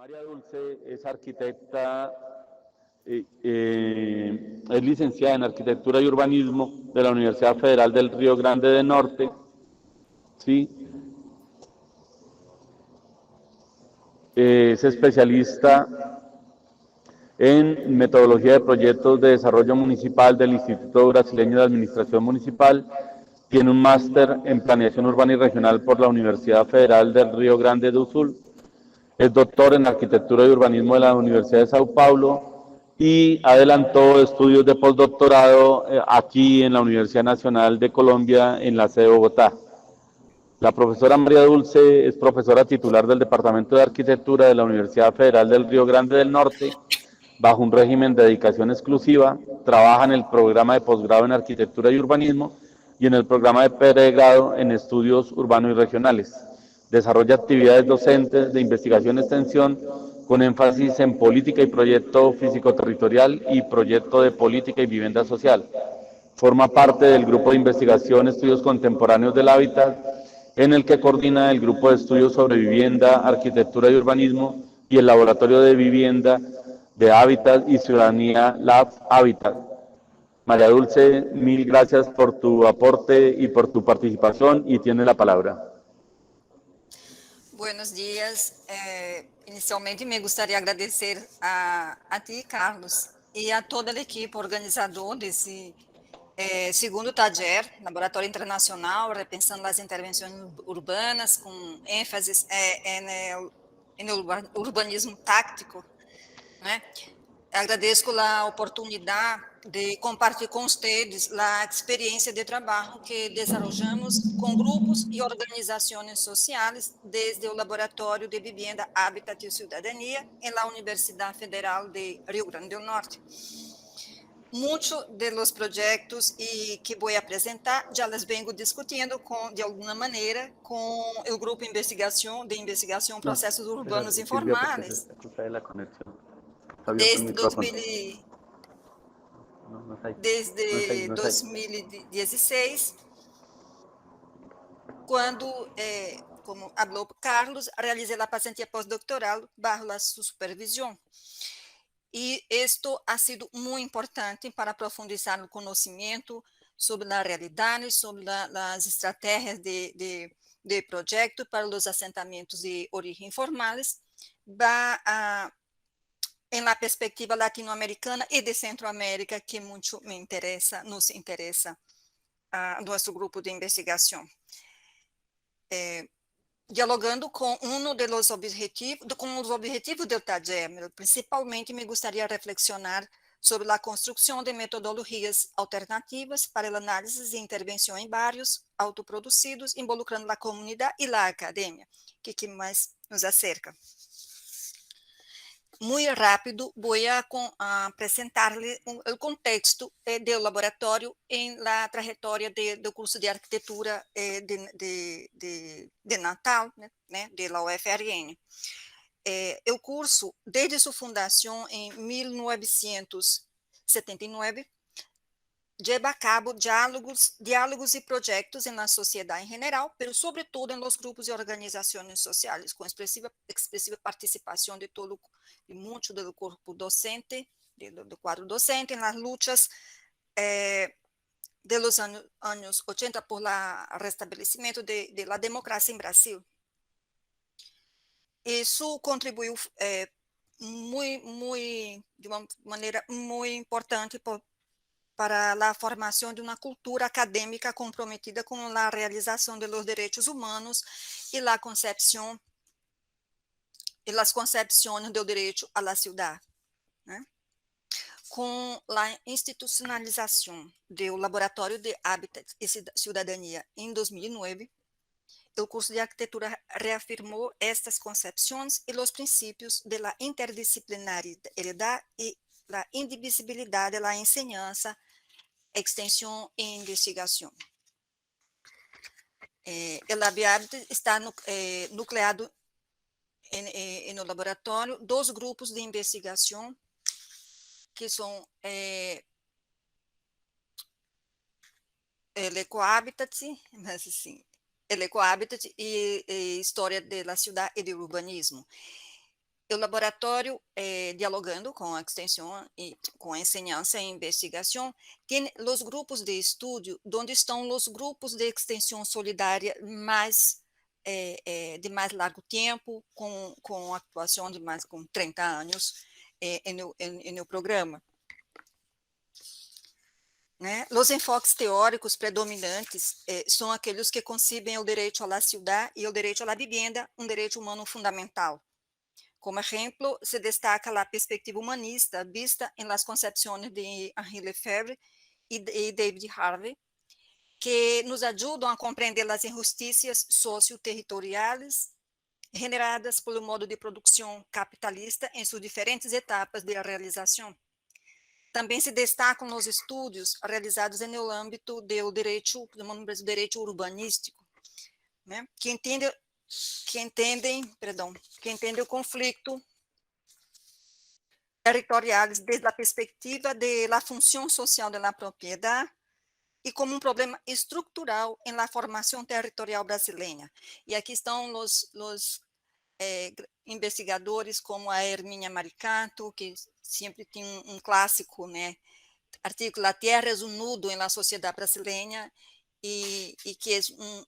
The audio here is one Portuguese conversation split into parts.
María Dulce es arquitecta, es licenciada en Arquitectura y Urbanismo de la Universidad Federal del Río Grande del Norte, ¿sí? Es especialista en metodología de proyectos de desarrollo municipal del Instituto Brasileño de Administración Municipal. Tiene un máster en planeación urbana y regional por la Universidad Federal del Río Grande do Sul. Es doctor en arquitectura y urbanismo de la Universidad de Sao Paulo y adelantó estudios de postdoctorado aquí en la Universidad Nacional de Colombia en la sede de Bogotá. La profesora María Dulce es profesora titular del Departamento de Arquitectura de la Universidad Federal del Río Grande del Norte, bajo un régimen de dedicación exclusiva. Trabaja en el programa de posgrado en Arquitectura y Urbanismo y en el programa de pregrado en Estudios Urbanos y Regionales. Desarrolla actividades docentes de investigación y extensión con énfasis en política y proyecto físico-territorial y proyecto de política y vivienda social. Forma parte del grupo de investigación Estudios Contemporáneos del Hábitat, en el que coordina el grupo de estudios sobre vivienda, arquitectura y urbanismo y el laboratorio de vivienda de Hábitat y Ciudadanía Lab Hábitat. María Dulce, mil gracias por tu aporte y por tu participación y tiene la palabra. Buenos dias. Inicialmente, me gostaria de agradecer a ti, Carlos, e a toda a equipe organizadora desse segundo taller, Laboratório Internacional, repensando as intervenções urbanas, com ênfase no urbanismo táctico, né? Agradeço a oportunidade de compartilhar com vocês a experiência de trabalho que desenvolvemos com grupos e organizações sociais desde o Laboratório de Vivienda, Hábitat e Cidadania na Universidade Federal de Rio Grande do Norte. Muitos dos projetos que vou apresentar já os venho discutindo de alguma maneira com o grupo de investigação processos urbanos informais. Desde 2016, quando, como falou Carlos, realizei a paciência pós-doutoral bajo a sua supervisão. E isto ha sido muito importante para aprofundizar o conhecimento sobre a realidade, sobre as estratégias de projeto para os assentamentos de origem informais, em la perspectiva latino-americana e de Centroamérica, que muito nos interessa nosso grupo de investigação. Dialogando com dos objetivos do taller, principalmente me gostaria de reflexionar sobre a construção de metodologias alternativas para a análise e intervenção em bairros autoproduzidos, involucrando a comunidade e a academia, que mais nos acerca. Muito rápido, vou apresentar-lhe o contexto do laboratório em la trajetória do curso de arquitetura de Natal, né, da UFRN. O curso, desde sua fundação em 1979, leva a cabo diálogos e projetos na sociedade em geral, mas sobretudo nos grupos e organizações sociais, com expressiva participação de muito do corpo docente, do quadro docente, nas lutas dos anos 80 por o restabelecimento da democracia em Brasil. Isso contribuiu de uma maneira muito importante para a formação de uma cultura acadêmica comprometida com a realização dos direitos humanos e a concepção e as concepções do direito à cidade, né? Com a institucionalização do Laboratório de Hábitat e Cidadania em 2009, o curso de arquitetura reafirmou estas concepções e os princípios da interdisciplinaridade e da indivisibilidade da enseñanza, extensão e investigação. O Lab Hábitat está nucleado no laboratório dos grupos de investigação que são o Ecohabitat, mas assim, o Ecohabitat e História da Cidade e do Urbanismo. o laboratório, dialogando com a extensão e com a enseñança e investigação, tem os grupos de estudo, onde estão os grupos de extensão solidária mais de mais largo tempo, com atuação de mais com 30 anos no programa. Né? Os enfoques teóricos predominantes são aqueles que concebem o direito à cidade e o direito à vivienda, um direito humano fundamental. Como exemplo, se destaca a perspectiva humanista vista em las concepções de Henri Lefebvre e David Harvey, que nos ajudam a compreender as injustiças socio-territoriais generadas pelo modo de produção capitalista em suas diferentes etapas de realização. Também se destacam os estudos realizados no âmbito do direito urbanístico, né, que entendem o conflito territoriais desde a perspectiva da função social da propriedade e como um problema estrutural em la formação territorial brasileira. E aqui estão os investigadores como a Hermínia Maricato, que sempre tem um clássico, né, artigo "A Terra é um nudo em la sociedade brasileira", e que é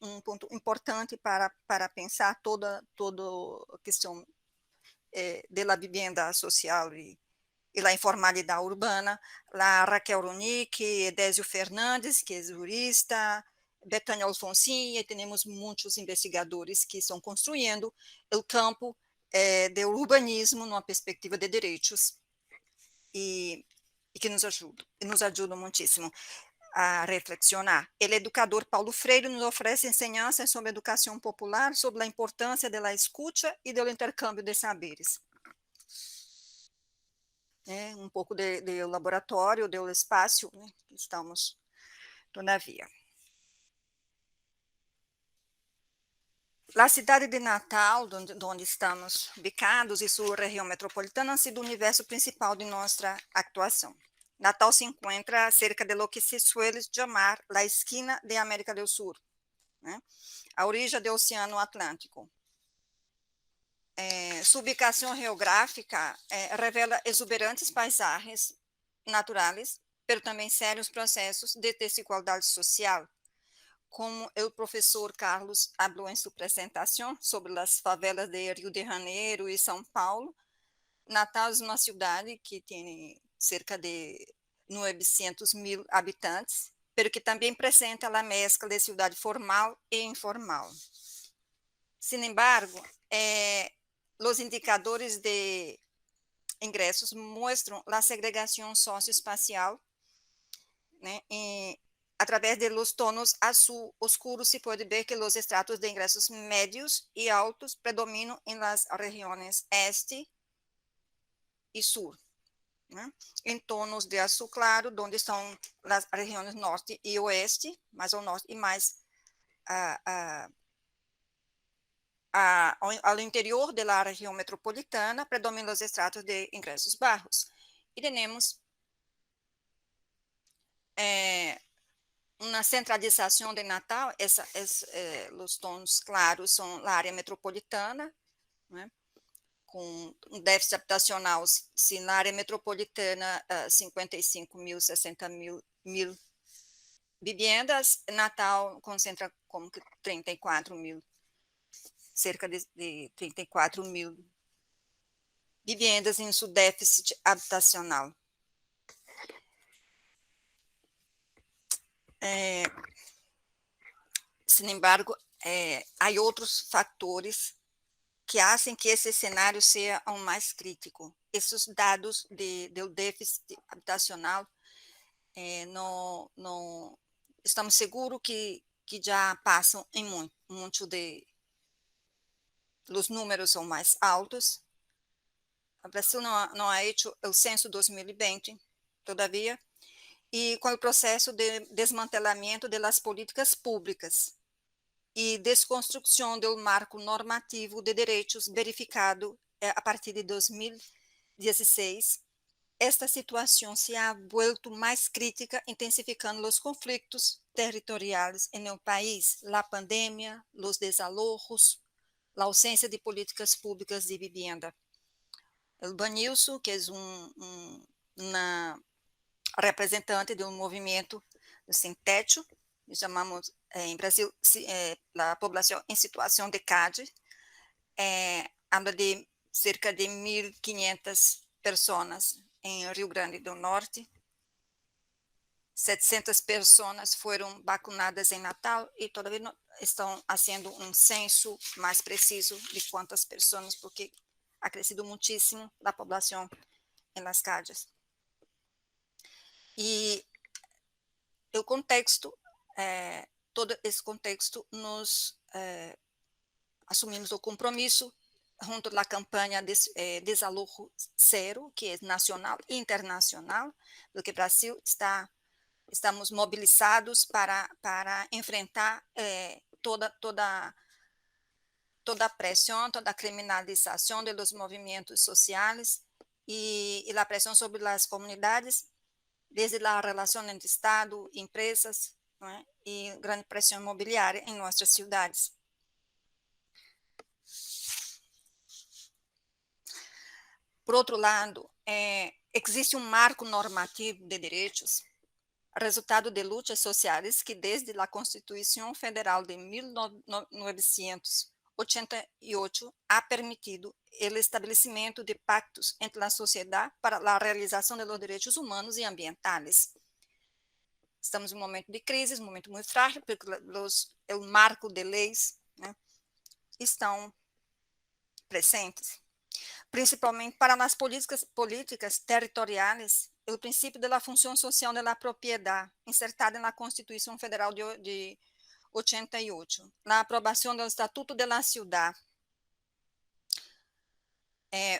um ponto importante para pensar toda a questão da vivenda social e a informalidade urbana. A Raquel Ronick, Edésio Fernandes, que é jurista, Betânia Alfonsin, e temos muitos investigadores que estão construindo o campo do urbanismo numa perspectiva de direitos e que nos ajudam muitíssimo a reflexionar. O educador Paulo Freire nos oferece ensinanças sobre educação popular, sobre a importância da escuta e do intercâmbio de saberes. Um pouco do laboratório, do espaço, né, que estamos todavia. A cidade de Natal, onde estamos ubicados, e sua região metropolitana, han sido o universo principal de nossa atuação. Natal se encontra cerca de lo que se suele chamar a esquina de América do Sul, né? A origem do Oceano Atlântico. Sua ubicação geográfica revela exuberantes paisagens naturais, mas também sérios processos de desigualdade social. Como o professor Carlos falou em sua apresentação sobre as favelas de Rio de Janeiro e São Paulo, Natal é uma cidade que tem cerca de 900.000 habitantes, mas que também apresenta a mescla de cidade formal e informal. Sin embargo, os indicadores de ingressos mostram a segregação socioespacial, né, através de los tonos azul oscuros se pode ver que os estratos de ingressos médios e altos predominam em las regiões este e sul, né? Em tonos de azul claro, onde estão as regiões norte e oeste, mais ao norte e mais ao interior da região metropolitana, predominam os estratos de ingressos baixos. E temos uma centralização de Natal. Os tons claros são a área metropolitana, né, com um déficit habitacional, se na área metropolitana 55.000, 60.000 vivendas, Natal concentra como que 34.000, cerca de 34.000 vivendas em seu déficit habitacional. Sin embargo, há outros fatores que fazem que esse cenário seja o mais crítico. Esses dados do déficit habitacional, não estamos seguros que já passam em muito os números são mais altos. O Brasil não ha hecho o censo 2020, todavia, e com o processo de desmantelamento das políticas públicas e desconstrução do marco normativo de direitos verificado a partir de 2016, esta situação se ha vuelto mais crítica, intensificando os conflitos territoriais no país, a pandemia, os desalojos, a ausência de políticas públicas de vivienda. o Banilson, que é uma representante de um movimento sem teto, chamamos em Brasil a população em situação de CAD, habla de cerca de 1.500 pessoas em Rio Grande do Norte, 700 pessoas foram vacunadas em Natal e todavia não estão fazendo um censo mais preciso de quantas pessoas, porque ha crescido muitíssimo a população em Las Calles. E o contexto, todo esse contexto, nós assumimos o compromisso junto à campanha de desalojo zero, que é nacional e internacional, porque o Brasil estamos mobilizados para enfrentar toda a pressão, toda a criminalização dos movimentos sociais e a pressão sobre as comunidades, desde a relação entre Estado, empresas, e grande pressão imobiliária em nossas cidades. Por outro lado, existe um marco normativo de direitos, resultado de lutas sociais que desde a Constituição Federal de 1988 ha permitido o estabelecimento de pactos entre a sociedade para a realização dos direitos humanos e ambientais. Estamos em um momento de crise, um momento muito frágil, porque o marco de leis estão presentes, principalmente para as políticas territoriais, o princípio da função social da propriedade, insertada na Constituição Federal de 88, na aprovação do Estatuto da Cidade,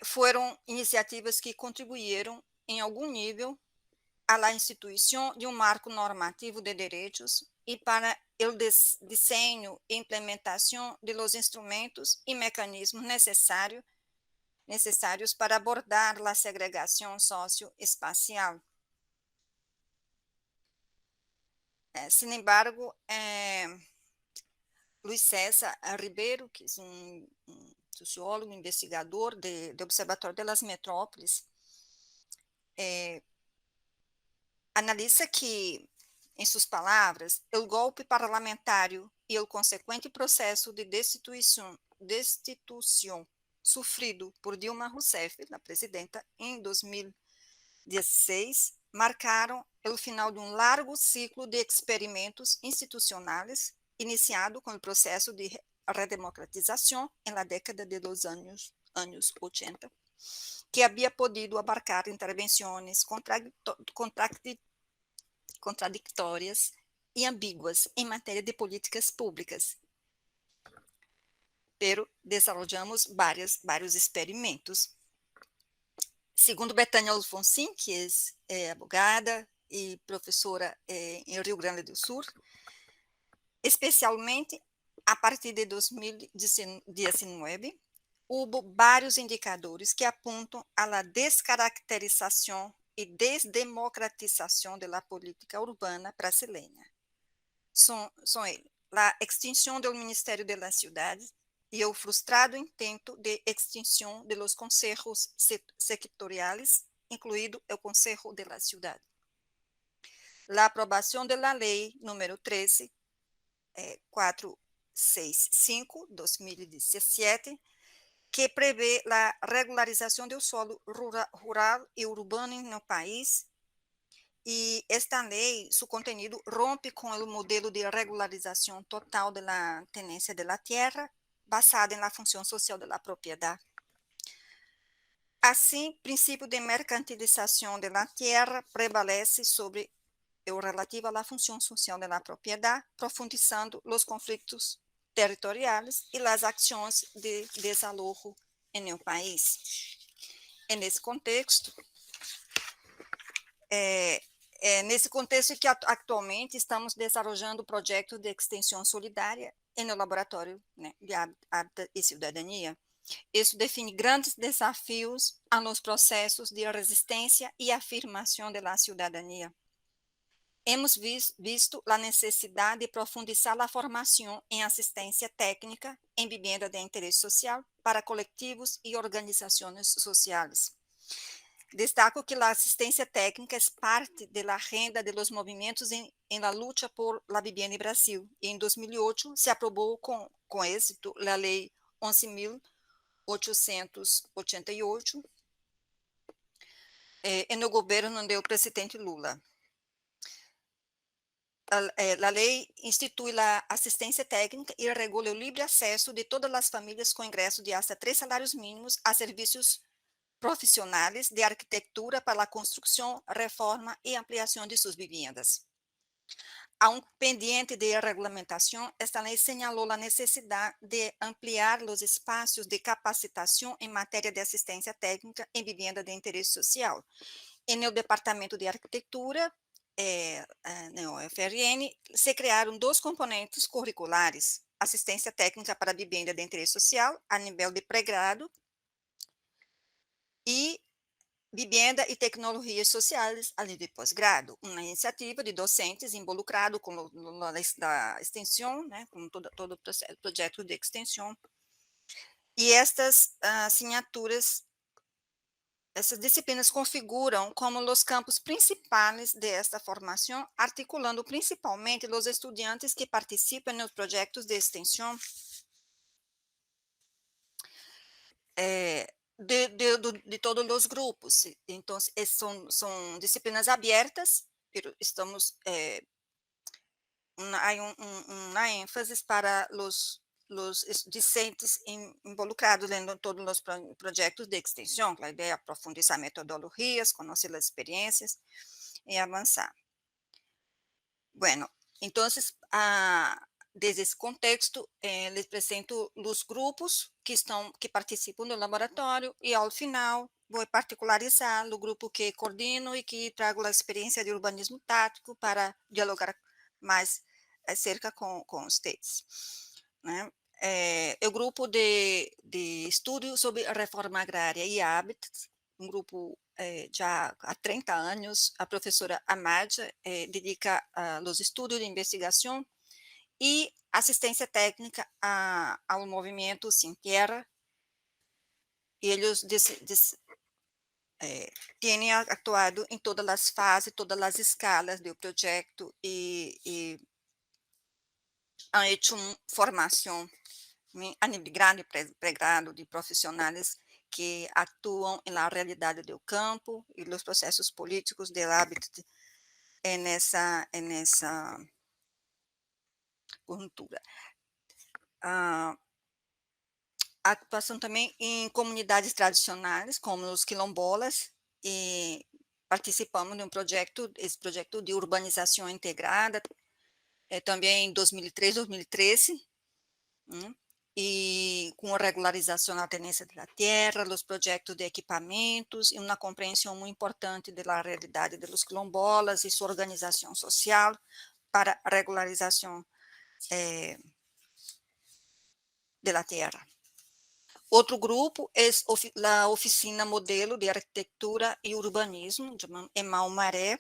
foram iniciativas que contribuíram em algum nível à instituição de um marco normativo de direitos e para o desenho e implementação de los instrumentos e mecanismos necessários para abordar a segregação socioespacial. Sin embargo, Luiz César Ribeiro, que é um sociólogo, investigador do Observatório das Metrópoles, analisa que, em suas palavras, o golpe parlamentário e o consequente processo de destituição sofrido por Dilma Rousseff, a presidenta, em 2016, marcaram o final de um largo ciclo de experimentos institucionais, iniciado com o processo de redemocratização na década de dos anos 80, que havia podido abarcar intervenções contraditórias e ambíguas em matéria de políticas públicas. Pero desarrollamos vários experimentos. Segundo Betânia Alfonsin, que é advogada e professora em Rio Grande do Sul, especialmente a partir de 2019, houve vários indicadores que apontam à descaracterização e desdemocratização da política urbana brasileira. São eles: a extinção do Ministério das Cidades e o frustrado intento de extinção de los consejos sectoriais, incluído o Conselho de la Ciudad. A aprovação da lei número 13465, 2017, que prevê a regularização do solo rural e urbano no país, e esta lei, seu contenido rompe com o modelo de regularização total da tenência da terra, basada na função social da propriedade. Assim, o princípio de mercantilização da terra prevalece sobre o relativo à função social da propriedade, profundizando os conflitos territoriais e as ações de desalojo no país. Nesse contexto, que atualmente estamos desenvolvendo o projeto de extensão solidária no laboratório de Hábitat e Cidadania. Isso define grandes desafios nos processos de resistência e afirmação da cidadania. hemos visto a necessidade de profundizar a formação em assistência técnica em vivienda de interesse social para coletivos e organizações sociais. Destaco que a assistência técnica é parte da agenda de los movimentos em la luta por la vivienda em Brasil. E em 2008 se aprovou com êxito a Lei 11.888 no governo do presidente Lula. A lei institui a assistência técnica e regula o livre acesso de todas as famílias com ingresso de até 3 salários mínimos a serviços profissionais de arquitetura para a construção, reforma e ampliação de suas viviendas. Há pendiente de regulamentação, esta lei señalou a necessidade de ampliar os espaços de capacitação em matéria de assistência técnica em vivienda de interesse social. E no Departamento de Arquitetura, na UFRN, se criaram 2 componentes curriculares: assistência técnica para vivienda de interesse social, a nível de pré-grado, e vivienda e tecnologias sociais a nível de pós-grado, uma iniciativa de docentes involucrados com a extensão, né, com todo o projeto de extensão. E estas assinaturas, essas disciplinas configuram como os campos principais desta formação, articulando principalmente os estudantes que participam nos projetos de extensão de todos os grupos. Então, são disciplinas abertas, estamos há uma ênfase para os discentes involucrados em todos os projetos de extensão. A ideia é aprofundar metodologias, conhecer as experiências e avançar. Bueno, então, desde esse contexto, les apresento os grupos que participam do laboratório e, ao final, vou particularizar o grupo que coordeno e que trago a experiência de urbanismo tático para dialogar mais acerca com vocês. Né? O grupo de estudo sobre a reforma agrária e hábitats, um grupo já há 30 anos, a professora Amádia dedica aos estudos de investigação e assistência técnica ao movimento Sin Tierra, e eles têm atuado em todas as fases, todas as escalas do projeto e han hecho formação a nível grande pré-grado de profissionais que atuam na realidade do campo e nos processos políticos do hábito nessa conjuntura. A atuação também em comunidades tradicionais, como os quilombolas, e participamos de esse projeto de urbanização integrada, também em 2003, 2013, e com a regularização da tenência da terra, os projetos de equipamentos e uma compreensão muito importante da realidade dos quilombolas e sua organização social para a regularização da terra. Outro grupo é a Oficina Modelo de Arquitetura e Urbanismo, chamado EMAU Maré,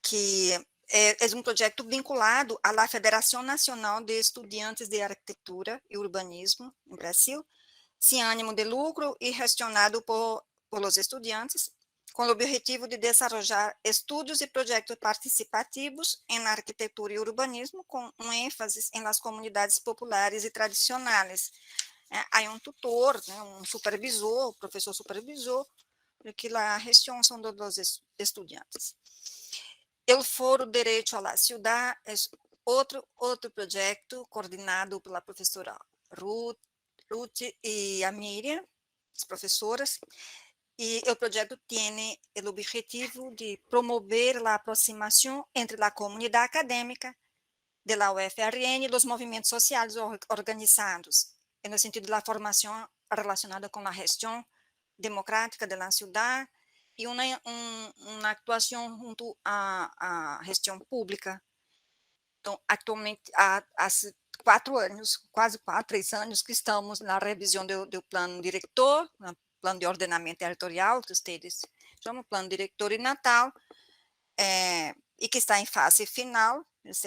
que é um projeto vinculado à Federação Nacional de Estudantes de Arquitetura e Urbanismo no Brasil, sem ânimo de lucro e gestionado por os estudantes, com o objetivo de desenvolver estudos e projetos participativos em arquitetura e urbanismo, com ênfase em las comunidades populares e tradicionais. Há um tutor, um supervisor, professor supervisor, que a gestão são dos estudantes. O Foro Direito à Ciudad é outro projeto coordenado pela professora Ruth e a Miriam, as professoras, e o projeto tem o objetivo de promover a aproximação entre a comunidade acadêmica da UFRN e os movimentos sociais organizados, no sentido da formação relacionada com a gestão democrática da cidade e uma atuação junto à gestão pública. Então, atualmente, há 4 anos, quase 3 anos, que estamos na revisão do plano diretor, plano de ordenamento territorial, que vocês chamam plano diretor em Natal, e que está em fase final, das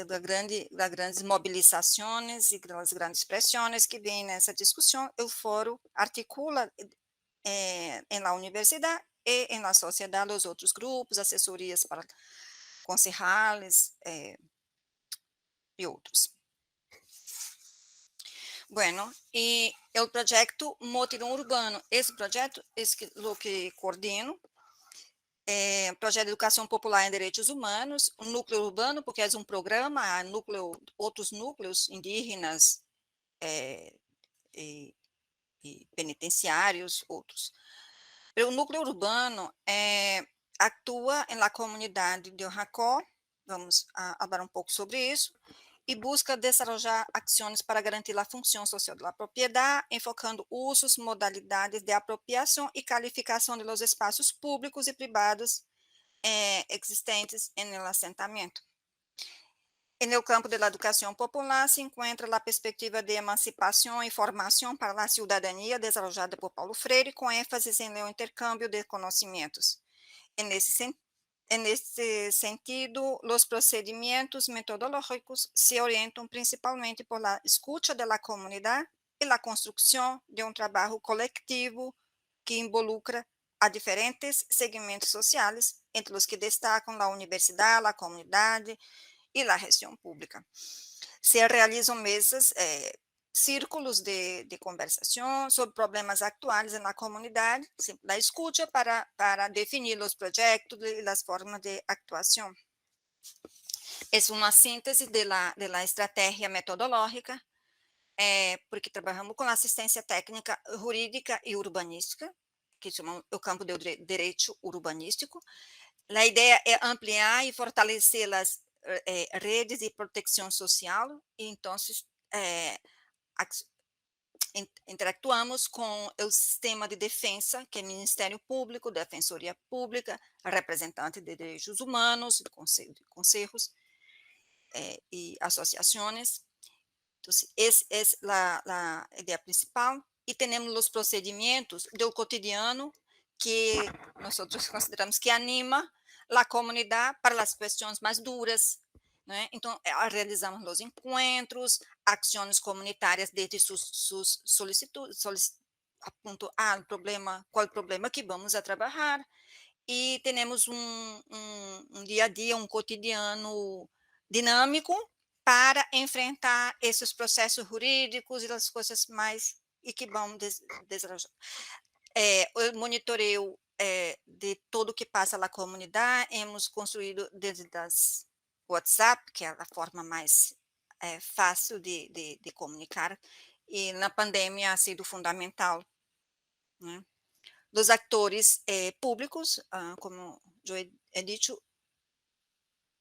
grandes mobilizações e das grandes pressões que vêm nessa discussão. O fórum articula em la universidade e em la sociedade os outros grupos, assessorias para concejales e outros. Bueno, e o projeto Motirão Urbano, esse projeto é o que coordeno, projeto de educação popular em direitos humanos, o núcleo urbano, porque é um programa, há outros núcleos indígenas e penitenciários, outros. O núcleo urbano atua na comunidade de Jacó, vamos falar um pouco sobre isso, e busca desenvolver ações para garantir a função social da propriedade, enfocando usos, modalidades de apropriação e qualificação dos espaços públicos e privados existentes no assentamento. No campo da educação popular se encontra a perspectiva de emancipação e formação para a cidadania desenvolvida por Paulo Freire, com ênfase no intercâmbio de conhecimentos. Nesse sentido, os procedimentos metodológicos se orientam principalmente por la escuta da comunidade e la construção de trabalho coletivo que involucra a diferentes segmentos sociais, entre os que destacam a universidade, a comunidade e a gestão pública. Se realizam mesas, círculos de conversação sobre problemas atuais na comunidade, da escuta para definir os projetos e as formas de atuação. É uma síntese da estratégia metodológica, porque trabalhamos com assistência técnica, jurídica e urbanística, que chamamos o campo do direito urbanístico. A ideia é ampliar e fortalecer as redes de proteção social, e então interactuamos com o sistema de defesa, que é Ministério Público, Defensoria Pública, representante de direitos humanos, conselhos e associações. Então, essa é a ideia principal. E temos os procedimentos do cotidiano que nós consideramos que anima a comunidade para as questões mais duras, né? Então, realizamos os encontros, ações comunitárias desde suas solicitudes, aponto qual o problema que vamos a trabalhar, e temos um dia a dia, um cotidiano dinâmico para enfrentar esses processos jurídicos e as coisas mais e que vão desenvolver. O monitoreio de tudo que passa na comunidade, hemos construído desde as WhatsApp, que é a forma mais fácil de comunicar, e na pandemia ha sido fundamental, né? Dos atores públicos, como eu he dito,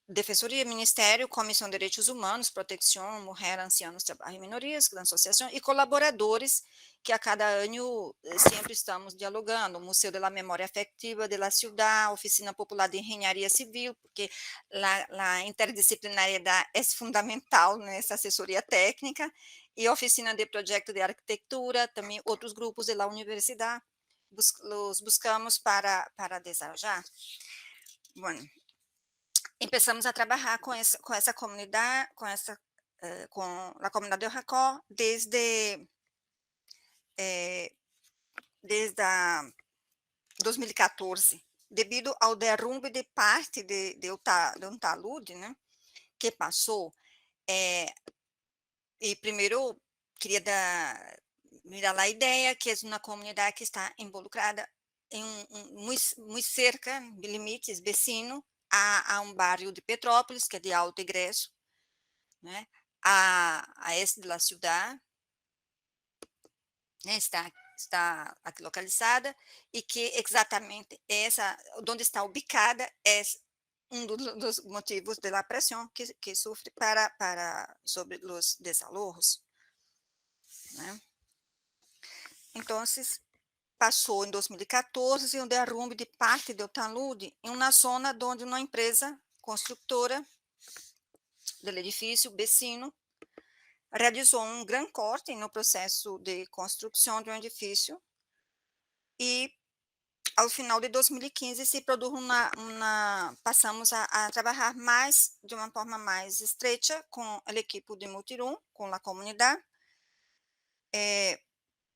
Defensoria, Ministério, Comissão de Direitos Humanos, Proteção, Mulher, Ancianos, Trabalho e Minorias, da Associação, e colaboradores que a cada ano sempre estamos dialogando, Museu da Memória Afetiva de la Ciudad, Oficina Popular de Engenharia Civil, porque a interdisciplinariedade é fundamental nessa assessoria técnica, e Oficina de Projeto de Arquitetura, também outros grupos da universidade, os buscamos para desenvolver. Bueno, começamos a trabalhar com essa comunidade, com a comunidade de Jacó, desde 2014, devido ao derrumbe de parte de um talude, né, que passou. E primeiro, queria mirar a ideia que é uma comunidade que está involucrada em muito cerca, de limites vecino, a um bairro de Petrópolis, que é de alto ingresso, né, a este da cidade, né, está aqui localizada, e que exatamente onde está ubicada é dos motivos da pressão que sofre sobre os desalojos, né? Então, passou em 2014 um derrumbe de parte do talude em uma zona onde uma empresa construtora do edifício vecino realizou um grande corte no processo de construção de um edifício e ao final de 2015 se produz passamos a trabalhar mais, de uma forma mais estreita com a equipe de Multirum, com a comunidade,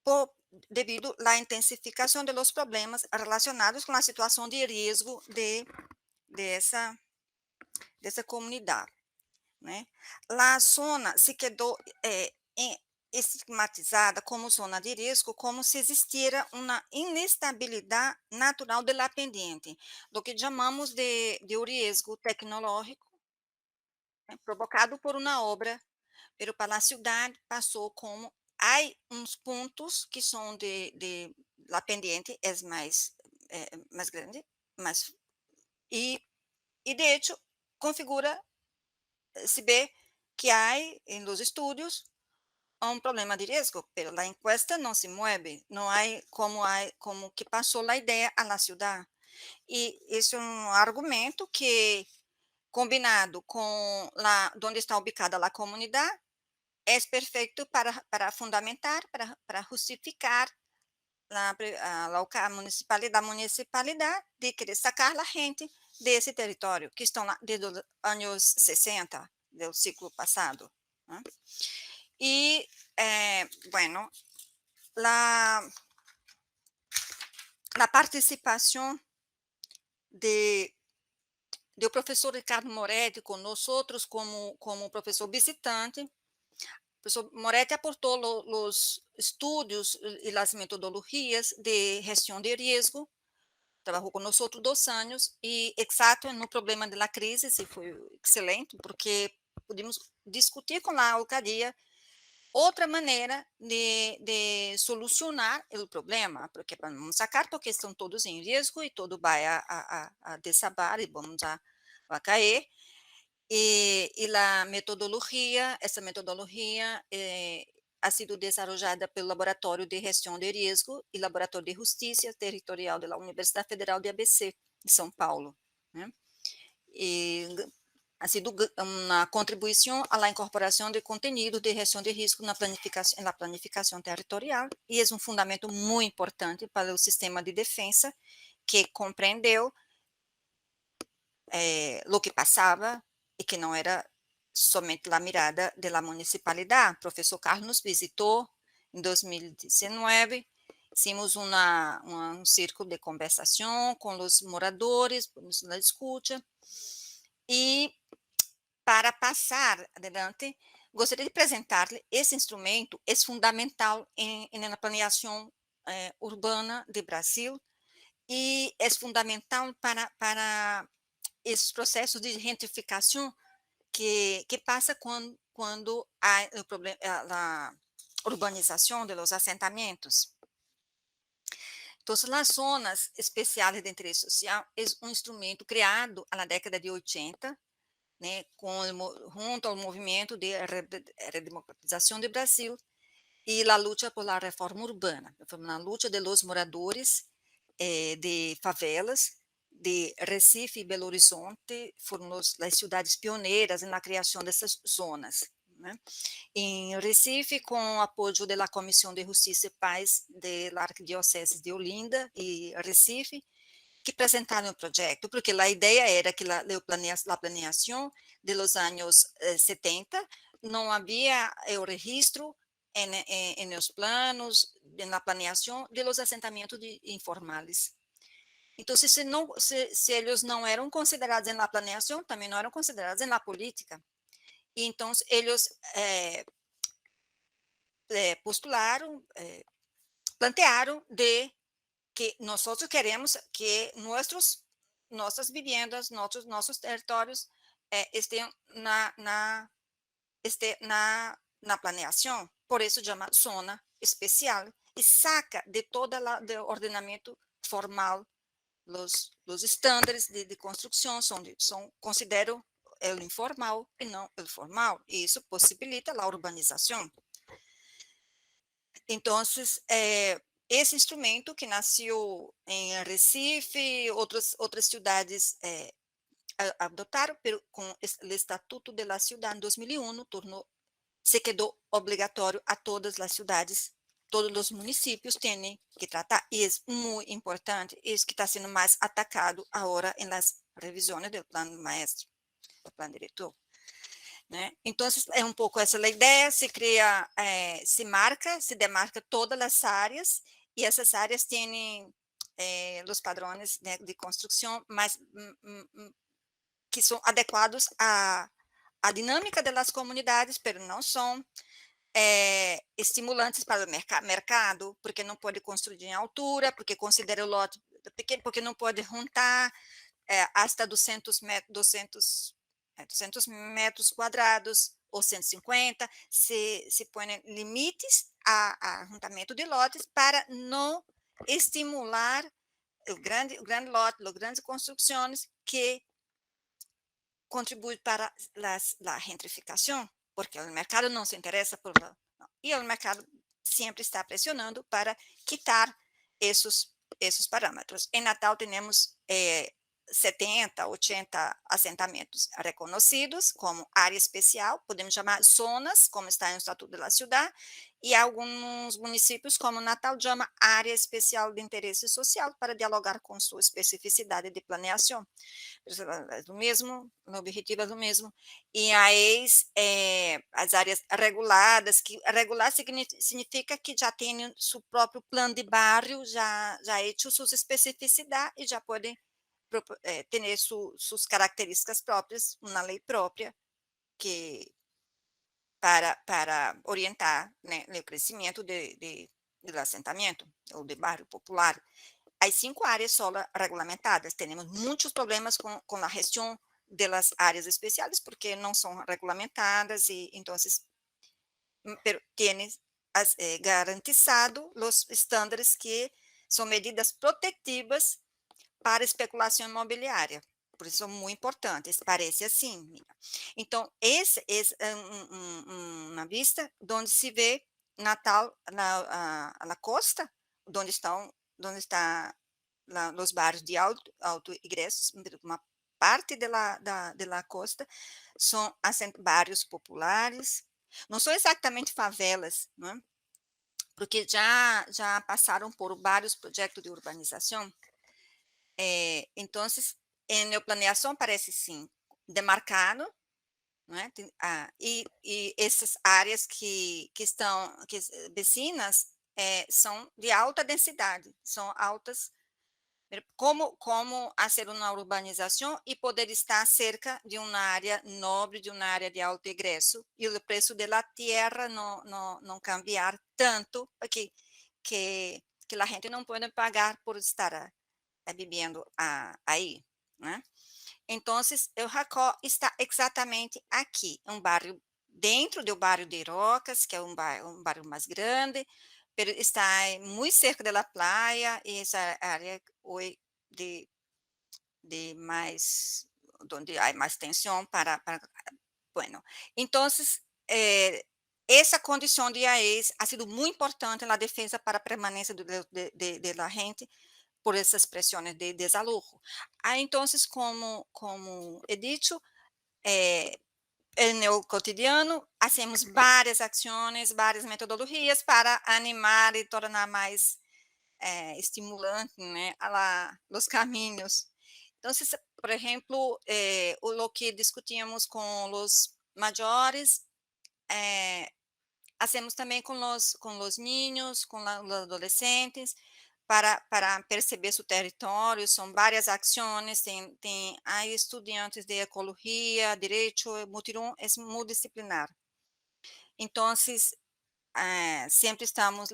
por, devido à intensificação de los problemas relacionados com a situação de risco dessa comunidade, né? A zona se quedou estigmatizada como zona de risco, como se existira uma inestabilidade natural do ambiente, do que chamamos de risco tecnológico, né, provocado por uma obra, pero para a cidade passou como há uns pontos que são la pendiente é mais grande, mais de hecho configura se vê que há em los estudos um problema de risco, pero a encuesta não se mueve, não há como que passou a ideia à cidade. E esse é um argumento que, combinado com onde está ubicada a comunidade, é perfeito para fundamentar, para justificar a municipalidade de querer sacar a gente desse território, que estão lá desde os anos 60 do século passado, né? E, bueno, a participação do professor Ricardo Moretti com nós outros como professor visitante. O professor Moretti aportou os estudos e as metodologias de gestão de risco, trabalhou conosco 2 anos, e exato no problema da crise, e foi excelente, porque pudimos discutir com a alcaldia outra maneira de solucionar o problema, porque vamos sacar, porque estão todos em risco e todo vai a desabar e vamos a cair. E a metodologia, essa metodologia ha sido desenvolvida pelo Laboratório de Gestão de Risco e Laboratório de Justiça Territorial da Universidade Federal de ABC, de São Paulo, né? E ha sido uma contribuição à incorporação de conteúdo de gestão de risco na planificação territorial, e é um fundamento muito importante para o sistema de defesa, que compreendeu o que passava e que não era somente a mirada da municipalidade. O professor Carlos nos visitou em 2019, hicimos um círculo de conversação com os moradores, na escuta, e para passar adiante, gostaria de apresentar-lhe esse instrumento, é fundamental na planeação urbana do Brasil, e é fundamental para esses processos de gentrificação que passa quando há o problema, a urbanização dos assentamentos. Então, as zonas especiais de interesse social é um instrumento criado na década de 80, né, junto ao movimento de redemocratização do Brasil e a luta por la reforma urbana, a luta de los moradores de favelas de Recife e Belo Horizonte, foram as cidades pioneiras na criação dessas zonas, né? Em Recife, com o apoio da Comissão de Justiça e Paz da Arquidiocese de Olinda e Recife, que apresentaram o projeto, porque a ideia era que a planeação de los anos 70 não havia o registro em os planos, na planeação de los assentamentos informais. Então, se eles não eram considerados na planeação, também não eram considerados na política. E, então, eles postularam, plantearam de que nós queremos que nossas vivendas, nossos territórios estejam na planeação, por isso chama zona especial, e saca de todo o ordenamento formal os estándares de construção, consideram o informal e não o formal, e isso possibilita a urbanização. Então, esse instrumento que nasceu em Recife, outras cidades adotaram, com o Estatuto da Cidade em 2001, se quedou obrigatório a todas as cidades todos os municípios têm que tratar, e é muito importante, isso que está sendo mais atacado agora nas revisões do plano maestro, do plano diretor. Né? Então, é um pouco essa a ideia, se cria, se demarca todas as áreas, e essas áreas têm os padrões, né, de construção, mas que são adequados à dinâmica das comunidades, mas não são estimulantes para o mercado, porque não pode construir em altura, porque considera o lote pequeno, porque não pode juntar hasta 200 metros quadrados ou 150, se põe limites a juntamento de lotes para não estimular o grande lote, as grandes construções que contribuem para a gentrificação, porque o mercado não se interessa por... E o mercado sempre está pressionando para quitar esses parâmetros. Em Natal, temos 70, 80 assentamentos reconhecidos como área especial, podemos chamar zonas, como está no Estatuto da Cidade, e alguns municípios, como Natal, chama área especial de interesse social, para dialogar com sua especificidade de planeação. É do mesmo, o objetivo é do mesmo. E aí, as áreas reguladas, que regular significa que já tem seu próprio plano de bairro, já hecho suas especificidades, e já podem ter suas características próprias, uma lei própria, que para orientar, né, o crescimento do assentamento, ou de bairro popular. As 5 áreas só regulamentadas, temos muitos problemas com a gestão das áreas especiais, porque não são regulamentadas, e então têm garantizado os estándares que são medidas protetivas para especulação imobiliária. Por isso é muito importante, parece assim. Então, esse é uma vista onde se vê Natal, na costa, onde está os bairros de alto ingresso, uma parte da costa, são bairros populares, não são exatamente favelas, não é? Porque já passaram por vários projetos de urbanização. Então, em neoplaneação parece sim demarcado, não é? E essas áreas que estão vecinas são de alta densidade, são altas, como fazer uma urbanização e poder estar cerca de uma área nobre, de uma área de alto ingresso, e o preço da terra não cambiar tanto, que a gente não pode pagar por estar vivendo aí, né? Então, o Jacó está exatamente aqui, um bairro dentro do bairro de Rocas, que é um bairro mais grande, pero está muito cerca da praia, e essa área de mais, onde há mais tensão bueno. Então, essa condição de IAES ha sido muito importante na defesa para a permanência da gente por essas pressões de desalojo. Então, como he dicho, no cotidiano, hacemos várias ações, várias metodologias para animar e tornar mais estimulante, né, os caminhos. Então, por exemplo, o que discutíamos com os maiores, hacemos também com os niños, com os adolescentes, para perceber seu território. São várias ações, há estudantes de ecologia, direito, mutirão é multidisciplinar. Então, sempre estamos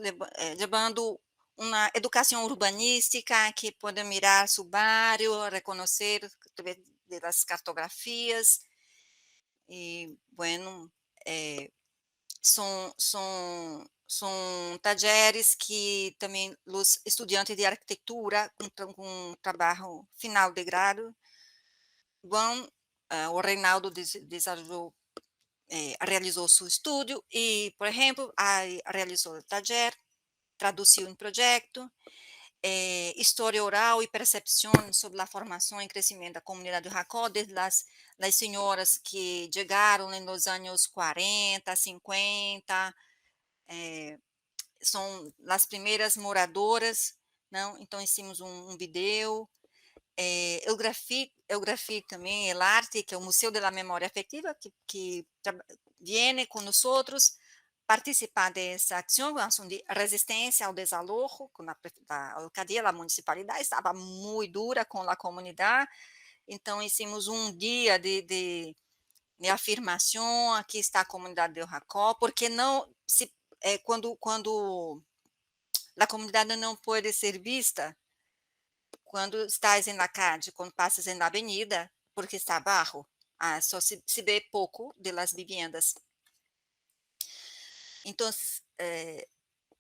levando uma educação urbanística que pode mirar seu bairro, reconhecer através das cartografias, e, bueno, são talleres que também os estudantes de arquitetura, com trabalho final de grado, vão, o Reinaldo realizou seu estudo e, por exemplo, realizou o taller, traduziu em projeto, história oral e percepção sobre a formação e crescimento da comunidade do Jacó, desde as senhoras que chegaram nos anos 40, 50, são as primeiras moradoras, não? Então hicimos um vídeo. Eu grafei também o arte, que é o Museu da Memória Afetiva, que vem com nós participar dessa ação de resistência ao desalojo, com a alcaldía, a municipalidade estava muito dura com a comunidade, então hicimos um dia de afirmação, aqui está a comunidade de Jacó, porque não se quando a comunidade não pode ser vista, quando estás na calle, quando passas na avenida, porque está barro, só se vê pouco de las viviendas. Então,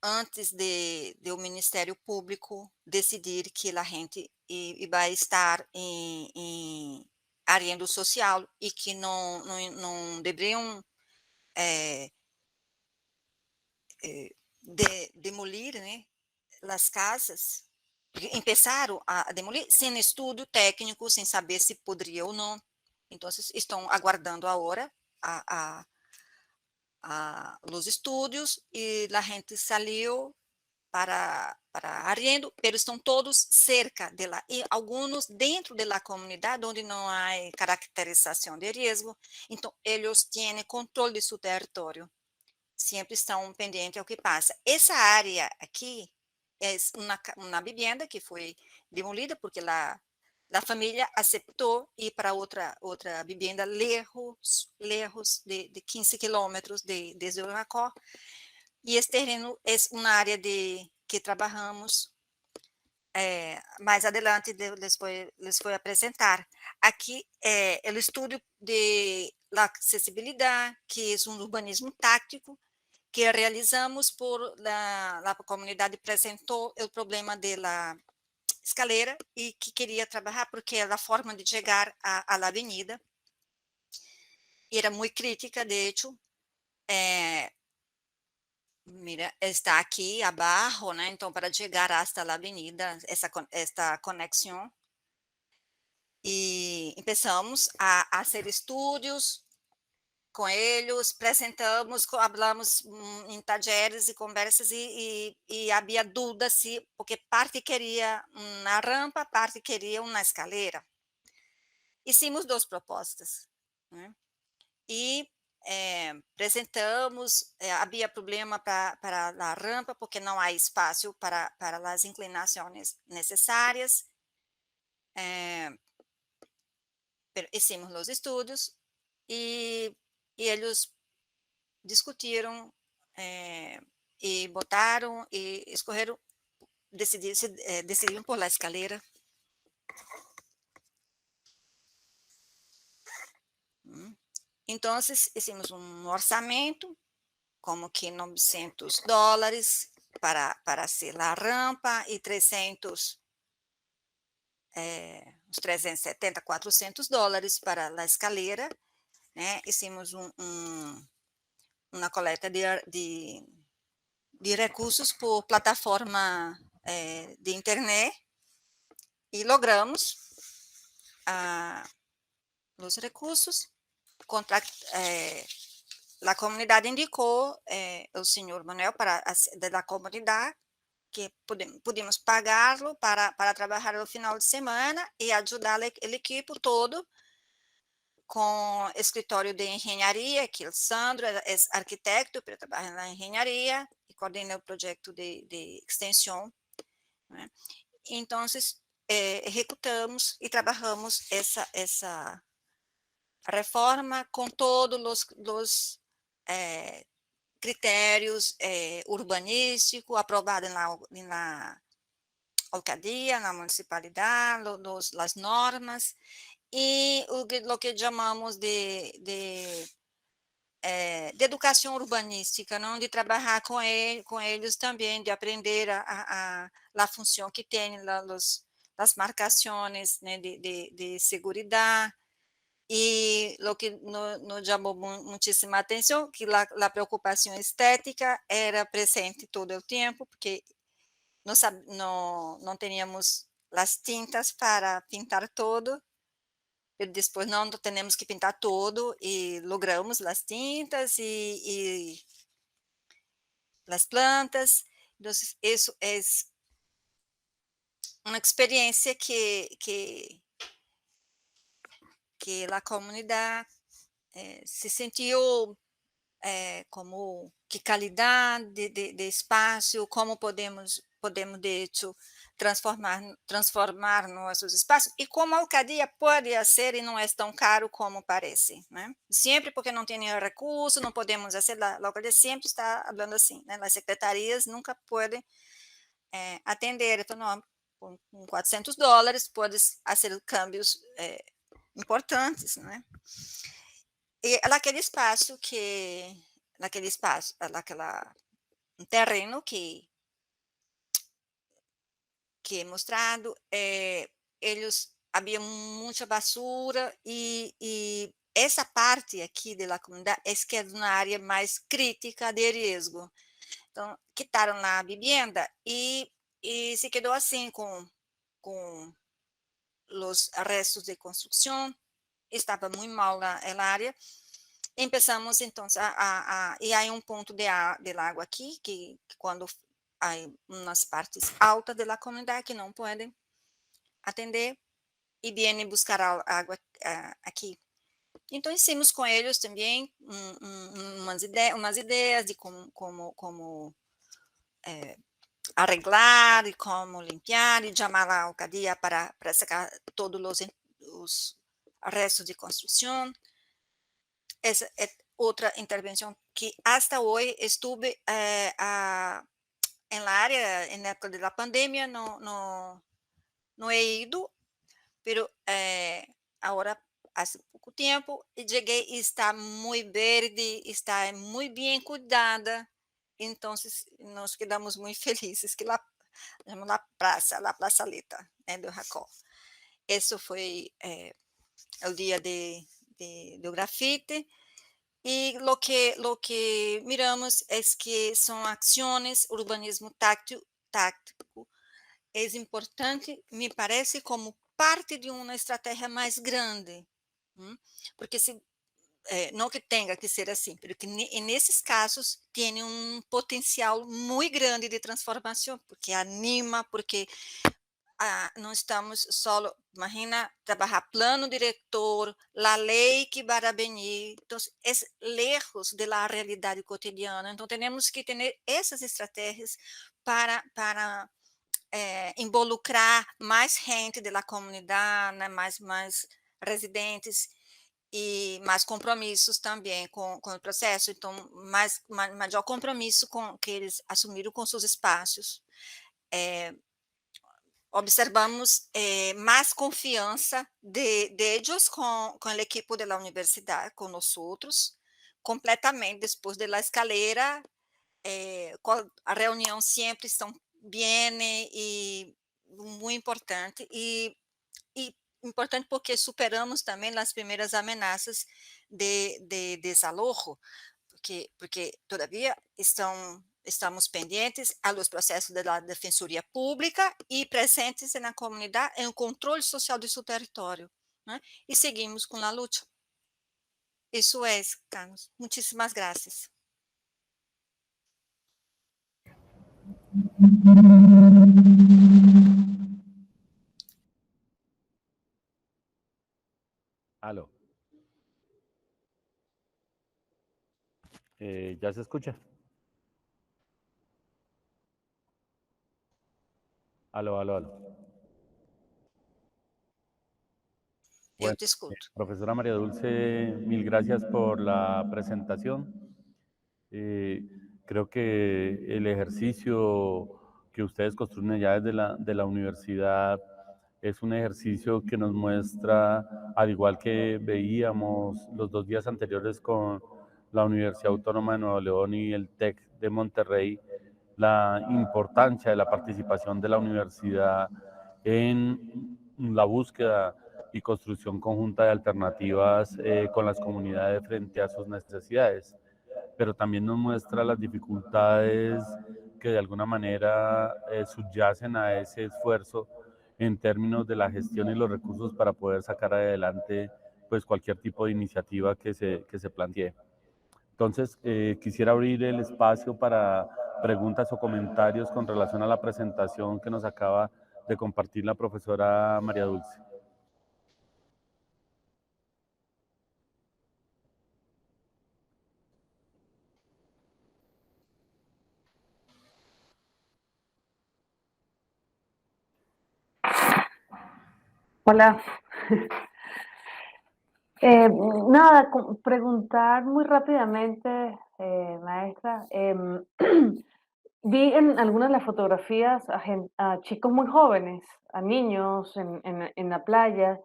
antes de o Ministério Público decidir que a gente vai estar em arriendo social e que não deveriam demolir, né, as casas, começaram a demolir sem estudo técnico, sem saber se poderia ou não. Então, estão aguardando agora os estudos e a gente saiu para arriendo, mas estão todos cerca de lá, e alguns dentro da comunidade, onde não há caracterização de risco, então eles têm controle de seu território, sempre estão pendentes ao que passa. Essa área aqui é uma vivenda que foi demolida, porque a família aceitou ir para outra vivenda lejos de 15 quilômetros desde o Jacó. E esse terreno é uma área que trabalhamos. Mais adelante les vou apresentar. Aqui é o estudo de acessibilidade, que é um urbanismo tático, que realizamos a comunidade apresentou o problema da escalera e que queria trabalhar porque é a forma de chegar à avenida. Era muito crítica, de hecho. Mira, está aqui abaixo, né? Então, para chegar hasta a avenida, esta conexão. E começamos a fazer estudos com eles, apresentamos, falamos em talleres e conversas, e havia dúvidas, porque parte queria uma rampa, parte queria uma escalera. Hicimos duas propostas, né? E apresentamos, havia problema para a rampa, porque não há espaço para as inclinações necessárias. Hicimos os estudos e eles discutiram e botaram e escolheram, decidiram por la escalera. Então, hicimos um orçamento, como que $900 para ser a rampa e 300, uns 370, $400 para a escalera, né? Hicimos uma coleta de recursos por plataforma de internet e logramos os recursos. A comunidade indicou o senhor Manuel da comunidade, que podemos pagá-lo para trabalhar no final de semana e ajudar a equipe todo com escritório de engenharia, que o Sandro é arquiteto para trabalhar na engenharia e coordena o projeto de extensão, né? Então, executamos e trabalhamos essa reforma com todos os critérios urbanísticos aprovados na alcaldía, na municipalidade, as normas, e o que chamamos de educação urbanística, não? De trabalhar com eles também, de aprender a função que tem as marcações, né, de segurança. E o que nos chamou muitíssima atenção, que a preocupação estética era presente todo o tempo, porque não tínhamos as tintas para pintar todo, e depois não temos que pintar todo, e logramos as tintas e as plantas, Entonces, eso es una experiencia que la comunidad se sintió como que qualidade de espaço, como podemos de hecho transformar nossos espaços e como a alcadia pode ser e não é tão caro como parece, né? Sempre porque não tem recurso, não podemos fazer, a alcadia sempre está falando assim, né? As secretarias nunca podem atender, então não, com $400 pode fazer câmbios importantes, né? E naquele espaço naquela um terreno que é mostrado, eles havia muita basura e essa parte aqui da comunidade é que é uma área mais crítica de risco. Então, quitaram lá a vivienda e se quedou assim com os restos de construção, estava muito mal na área. Empezamos então e há um ponto de água aqui que quando há umas partes altas da comunidade que não podem atender e vêm buscar água aqui. Então hicimos com eles também umas ideias de como arreglar e como limpar e chamar a alcadia para sacar todos os restos de construção. Essa é outra intervenção que hasta hoje estuve em la área, en época de la pandemia, no he ido, pero agora, há pouco tempo, cheguei e está muito verde, está muito bem cuidada, então nós quedamos muito felizes que lá, na praça, la plazaleta, né, do Jacó. Esse foi o dia do grafite. Y lo que miramos es que son acciones, urbanismo táctico, es importante, me parece, como parte de uma estratégia mais grande, porque não que tenha que ser assim, porque nesses casos tem um potencial muito grande de transformação, porque anima, porque não estamos só, imagina, trabalhar plano diretor, a lei que vai venir, então, é lejos da realidade cotidiana, então temos que ter essas estratégias para involucrar mais gente da comunidade, né, mais residentes e mais compromissos também com o processo, então maior compromisso com que eles assumiram com seus espaços. Observamos mais confiança de ellos com a equipe da universidade, com nós outros, completamente depois da escalera, a reunião sempre estão bem e muito importante, e importante porque superamos também as primeiras ameaças de desalojo, porque todavia estamos pendentes a los processos da Defensoria Pública e presentes na comunidade em controle social de seu território, né? E seguimos com a luta. Isso é, Carlos. Muitíssimas graças. Aló. ¿Ya se escucha? Aló, aló, aló. Bueno, eu te escuto. Profesora María Dulce, mil gracias por la presentación. Creo que el ejercicio que ustedes construyen allá desde la universidad es un ejercicio que nos muestra, al igual que veíamos los 2 días anteriores con la Universidad Autónoma de Nuevo León y el TEC de Monterrey, la importancia de la participación de la universidad en la búsqueda y construcción conjunta de alternativas con las comunidades frente a sus necesidades, pero también nos muestra las dificultades que de alguna manera subyacen a ese esfuerzo en términos de la gestión y los recursos para poder sacar adelante pues cualquier tipo de iniciativa que se plantee. Entonces, quisiera abrir el espacio para preguntas o comentarios con relación a la presentación que nos acaba de compartir la profesora María Dulce. Hola. Nada, preguntar muy rápidamente, maestra. Vi en algunas de las fotografías a chicos muy jóvenes, a niños en la playa.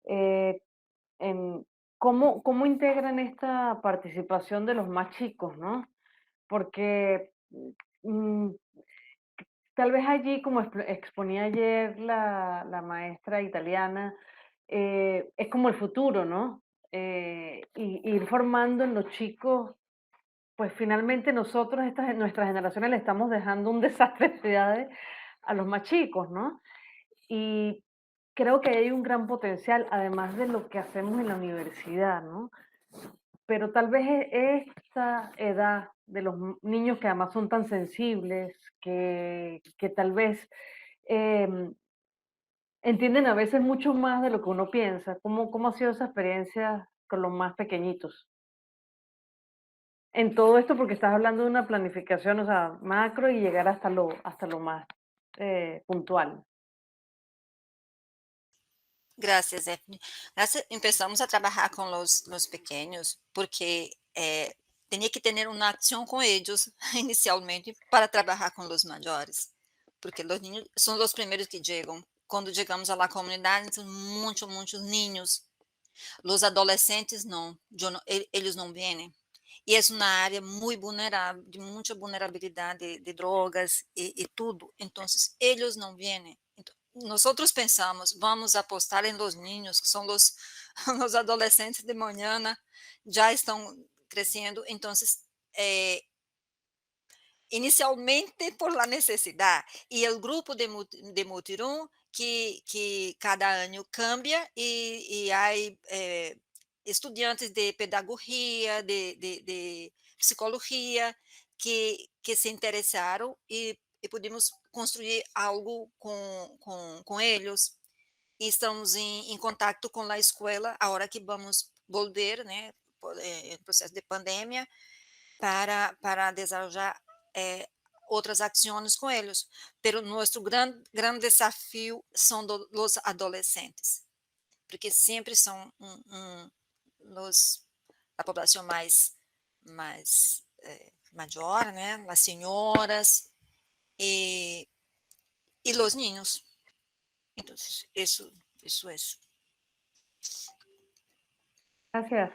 eh, en cómo integran esta participación de los más chicos, ¿no? Porque mm, tal vez allí, como exponía ayer la maestra italiana, es como el futuro, ¿no? Y ir formando en los chicos, pues finalmente nosotros, nuestras generaciones, le estamos dejando un desastre de edades a los más chicos, ¿no? Y creo que hay un gran potencial, además de lo que hacemos en la universidad, ¿no? Pero tal vez esta edad de los niños que además son tan sensibles, que tal vez em, entienden a veces mucho más de lo que uno piensa. ¿Cómo ha sido esa experiencia con los más pequeñitos? En todo esto, porque estás hablando de una planificación, o sea, macro y llegar hasta lo más puntual. Gracias, Daphne. Empezamos a trabajar con los pequeños porque tenía que tener una acción con ellos inicialmente para trabajar con los mayores, porque los niños son los primeros que llegan. Cuando llegamos a la comunidad, então muitos niños. Los adolescentes não, eles não vêm. E é uma área muito vulnerável, de muita vulnerabilidade de drogas e tudo. Então, eles não vêm. Então, nós pensamos, vamos apostar em los niños, que são os adolescentes de manhã, já estão crescendo. Então, inicialmente por la necesidade. E o grupo de Mutirão, que cada ano cambia e há estudantes de pedagogia, de psicologia, que se interessaram e pudemos construir algo com eles. E estamos em contato com a escola, a hora que vamos volver, né, processo de pandemia, para desenvolver outras ações com eles. Pero nosso grande desafio são os adolescentes, porque sempre são a população mais maior, né? As senhoras e os ninhos. Então, isso é. Gracias.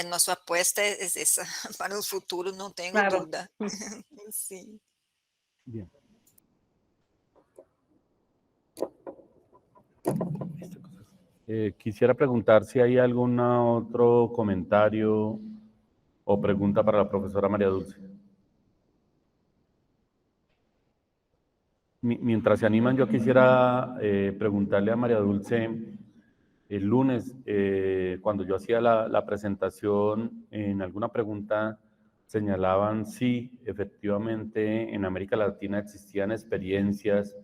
Nossa aposta é essa para o futuro, não tenho Claro. dúvida. Sim. Bien. Quisiera preguntar si hay algún otro comentario o pregunta para la profesora María Dulce. Mientras se animan, yo quisiera preguntarle a María Dulce, el lunes, cuando yo hacía la presentación, en alguna pregunta señalaban si efectivamente en América Latina existían experiencias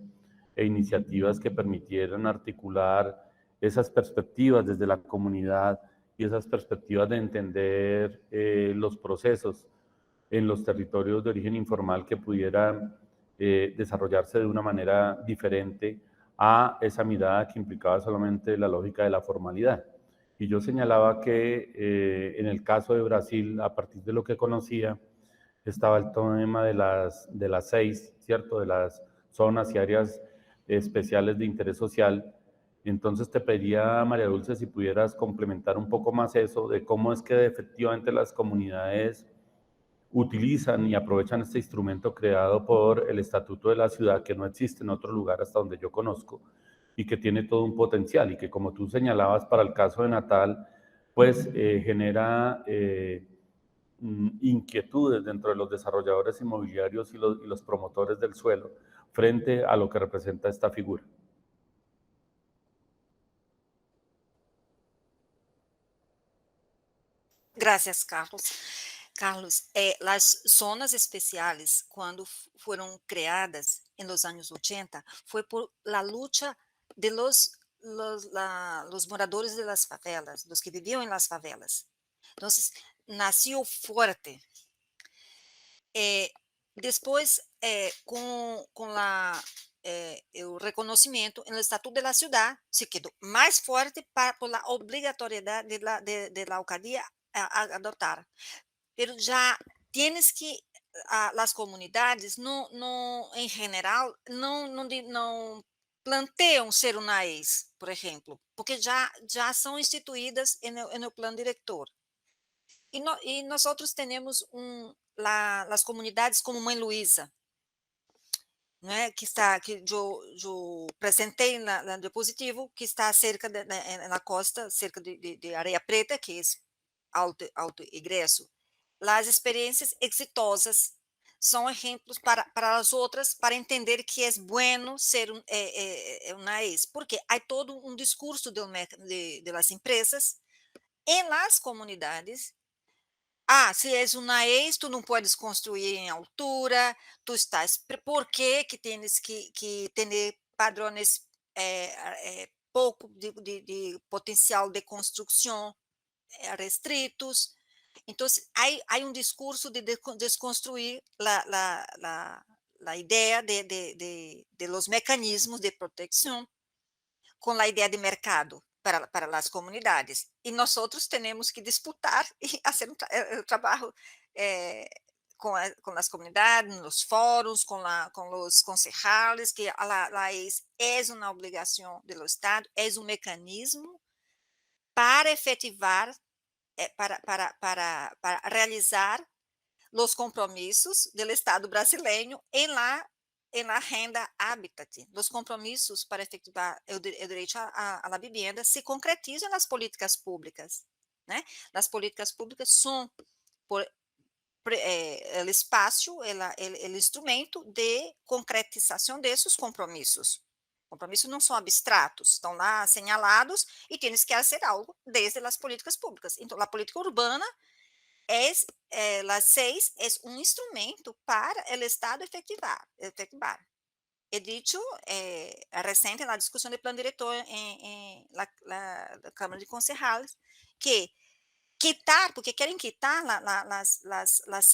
e iniciativas que permitieran articular esas perspectivas desde la comunidad y esas perspectivas de entender los procesos en los territorios de origen informal que pudieran desarrollarse de una manera diferente a esa mirada que implicaba solamente la lógica de la formalidad. Y yo señalaba que en el caso de Brasil, a partir de lo que conocía, estaba el tema de las 6, ¿cierto? De las zonas y áreas especiales de interés social. Entonces te pediría, María Dulce, si pudieras complementar un poco más eso, de cómo es que efectivamente las comunidades utilizan y aprovechan este instrumento creado por el Estatuto de la Ciudad, que no existe en otro lugar hasta donde yo conozco, y que tiene todo un potencial, y que, como tú señalabas, para el caso de Natal, pues genera inquietudes dentro de los desarrolladores inmobiliarios y los promotores del suelo frente a lo que representa esta figura. Gracias, Carlos. Carlos, as zonas especiais, quando foram criadas nos anos 80, foi por la luta de los moradores de las favelas, dos que viviam em las favelas. Então, nasceu forte. Depois, com o reconhecimento no Estatuto da Cidade, se quedou mais forte por a obrigatoriedade da alcaldía a adotar. Pero já tienes que as comunidades em geral não planteiam ser UNAES, por exemplo, porque já são instituídas no plano diretor. E nós outros temos as comunidades como Mãe Luísa, né, que eu apresentei no dispositivo, que está cerca na costa, cerca de Areia Preta, que é alto ingresso. As experiências exitosas são exemplos para as outras, para entender que é bueno ser uma ex, porque há todo um discurso das empresas em las comunidades. Se és uma ex, tu não podes construir em altura, tu estás. Por que tens que ter padrões pouco de potencial de construção restritos? Então, há um discurso de desconstruir a ideia de los mecanismos de proteção com a ideia de mercado para as comunidades. E nós outros temos que disputar e fazer o trabalho com as comunidades, nos fóruns, com os concejales, que é uma obrigação do Estado, é um mecanismo para efetivar, para realizar os compromissos do Estado brasileiro em la renda habitat. Os compromissos para efetivar o direito à vivienda se concretizam nas políticas públicas, né? As políticas públicas são o espaço, o instrumento de concretização desses compromissos. Compromissos não são abstratos, estão lá assinalados e tens que fazer algo desde as políticas públicas. Então, a política urbana las 6 é um instrumento para o Estado efetivar. He dicho recente na discussão do plano diretor em la Câmara de Concejales que quitar, porque querem quitar as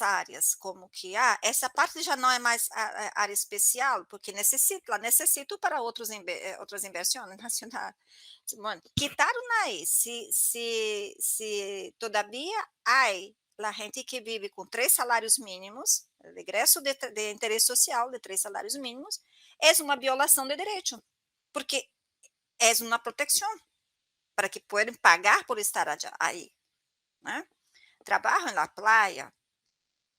áreas, como que essa parte já não é mais área especial, porque necessito para outras inversões nacionais. Bueno, quitar uma se todavia há a gente que vive com 3 salários mínimos, o ingresso de interesse social de 3 salários mínimos, é uma violação de direito, porque é uma proteção para que possam pagar por estar aí. Né? Trabalho na praia,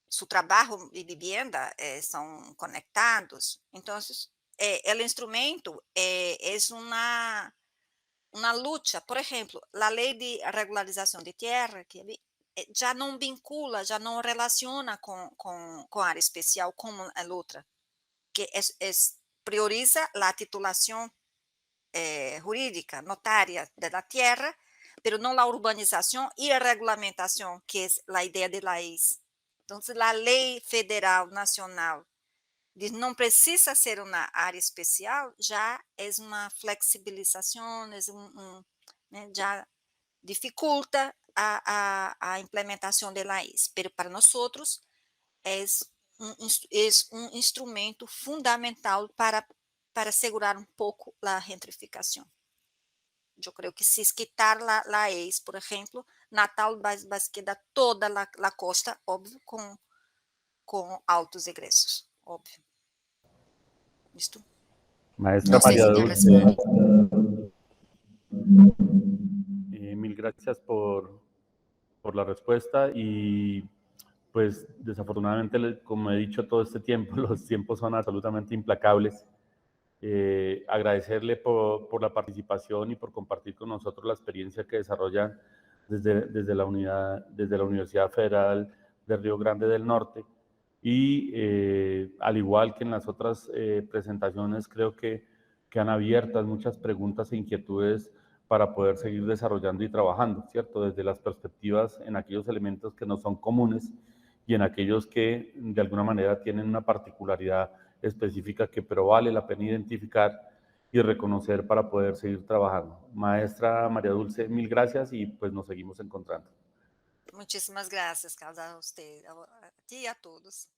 seu trabalho e vivienda são conectados, então o instrumento é uma luta. Por exemplo, a lei de regularização de terra, que já não vincula, já não relaciona com área especial como a outra, que prioriza a titulação jurídica, notária da terra, pero não a urbanização e a regulamentação, que é a ideia de leyes. Então, a lei federal nacional diz não precisa ser uma área especial, já é uma flexibilização, né, já dificulta a implementação de leyes. Pero para nós outros é um instrumento fundamental para segurar um pouco a gentrificação. Eu creio que se quitar a ex, por exemplo, Natal vai quedar toda a costa, óbvio, com altos egressos, óbvio. Isto. Maestra No sé María si te Dulce, respondo. mil gracias por la respuesta y pues desafortunadamente, como he dicho todo este tiempo, los tiempos son absolutamente implacables. Agradecerle por la participación y por compartir con nosotros la experiencia que desarrollan desde la Universidad Federal de Río Grande del Norte. Y al igual que en las otras presentaciones, creo que han abiertas muchas preguntas e inquietudes para poder seguir desarrollando y trabajando, ¿cierto? Desde las perspectivas en aquellos elementos que nos son comunes y en aquellos que de alguna manera tienen una particularidad específica que pero vale la pena identificar y reconocer para poder seguir trabajando. Maestra María Dulce, mil gracias y pues nos seguimos encontrando. Muchísimas gracias, Carlos, a usted, a ti y a todos.